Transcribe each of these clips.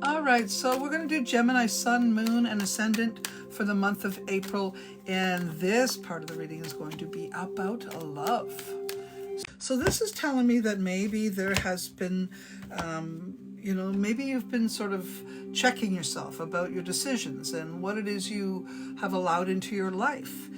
All right, so we're going to do Gemini Sun, Moon, and Ascendant for the month of April, and this part of the reading is going to be about love. So this is telling me that maybe there has been, maybe you've been sort of checking yourself about your decisions and what it is you have allowed into your life.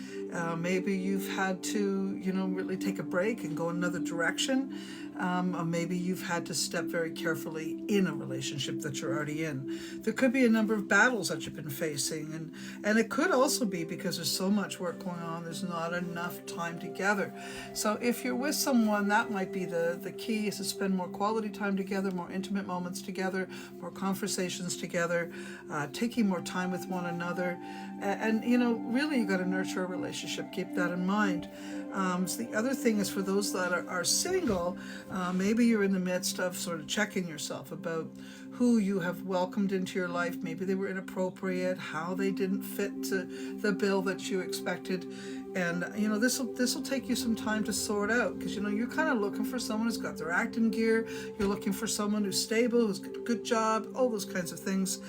Maybe you've had to, really take a break and go another direction. Or maybe you've had to step very carefully in a relationship that you're already in. There could be a number of battles that you've been facing, and it could also be because there's so much work going on, there's not enough time together. So if you're with someone, that might be the key, is to spend more quality time together, more intimate moments together, more conversations together, taking more time with one another. And really you got to nurture a relationship. Keep that in mind. So the other thing is, for those that are single, maybe you're in the midst of sort of checking yourself about who you have welcomed into your life. Maybe they were inappropriate, how they didn't fit to the bill that you expected. And this will take you some time to sort out, because you're kind of looking for someone who's got their act in gear. You're looking for someone who's stable, who's got a good job, all those kinds of things,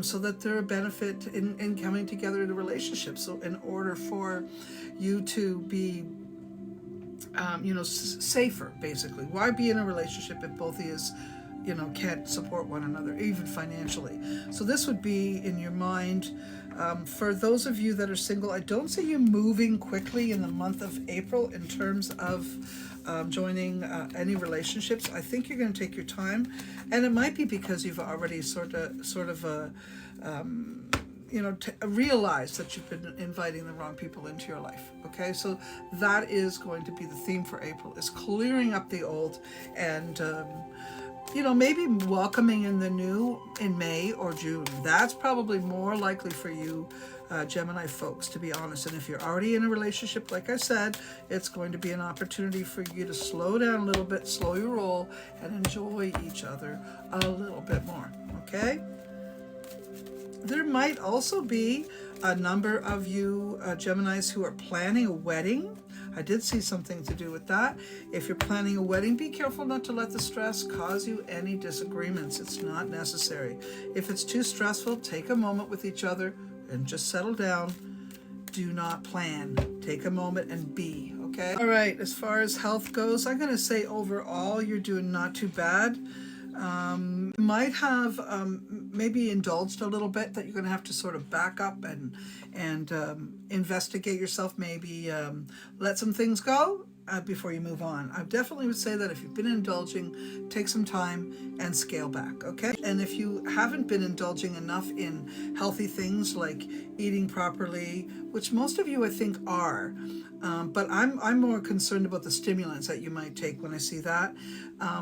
so that they're a benefit in coming together in a relationship. So in order for you to be safer, basically, why be in a relationship if both of you can't support one another, even financially? So this would be in your mind. For those of you that are single, I don't see you moving quickly in the month of April in terms of joining any relationships. I think you're going to take your time, and it might be because you've already realize that you've been inviting the wrong people into your life. Okay, so that is going to be the theme for April, is clearing up the old and maybe welcoming in the new in May or June. That's probably more likely for you, Gemini folks, to be honest. And if you're already in a relationship, like I said, it's going to be an opportunity for you to slow down a little bit, slow your roll, and enjoy each other a little bit more. Okay? There might also be a number of you Geminis who are planning a wedding. I did see something to do with that. If you're planning a wedding, be careful not to let the stress cause you any disagreements. It's not necessary. If it's too stressful, take a moment with each other and just settle down. Do not plan. Take a moment and be, okay? All right, as far as health goes, I'm going to say overall you're doing not too bad. You might have maybe indulged a little bit, that you're going to have to sort of back up and investigate yourself, maybe let some things go before you move on. I definitely would say that if you've been indulging, take some time and scale back, okay? And if you haven't been indulging enough in healthy things like eating properly, which most of you I think are, but I'm more concerned about the stimulants that you might take when I see that.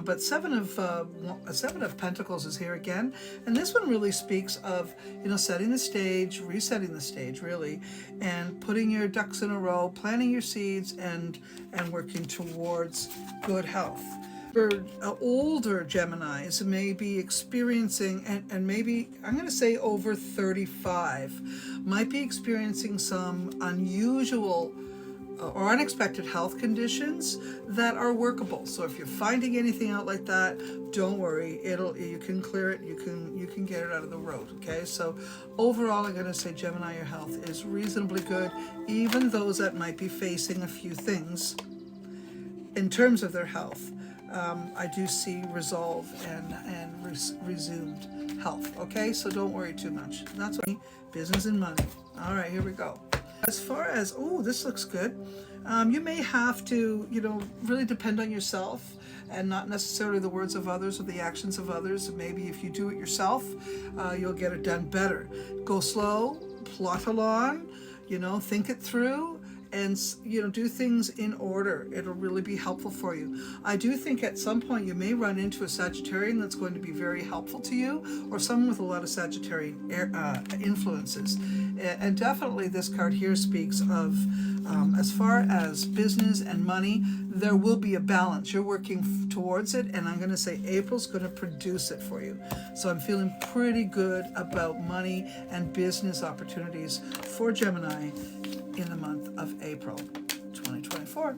But Seven of Pentacles is here again, and this one really speaks of setting the stage, resetting the stage really, and putting your ducks in a row, planting your seeds, and working towards good health. For older Geminis may be experiencing, and maybe I'm going to say over 35, might be experiencing some unusual or unexpected health conditions that are workable. So if you're finding anything out like that, don't worry. You can clear it. You can get it out of the road. Okay. So overall, I'm going to say, Gemini, your health is reasonably good. Even those that might be facing a few things in terms of their health, I do see resolve and resumed health. Okay. So don't worry too much. That's what business and money. All right, here we go. As far as, this looks good. You may have to, really depend on yourself and not necessarily the words of others or the actions of others. Maybe if you do it yourself, you'll get it done better. Go slow, plot along, think it through, and do things in order. It'll really be helpful for you. I do think at some point you may run into a Sagittarian that's going to be very helpful to you, or someone with a lot of Sagittarian influences. And definitely this card here speaks of, as far as business and money, there will be a balance. You're working towards it, and I'm going to say April's going to produce it for you. So I'm feeling pretty good about money and business opportunities for Gemini in the month of April 2024.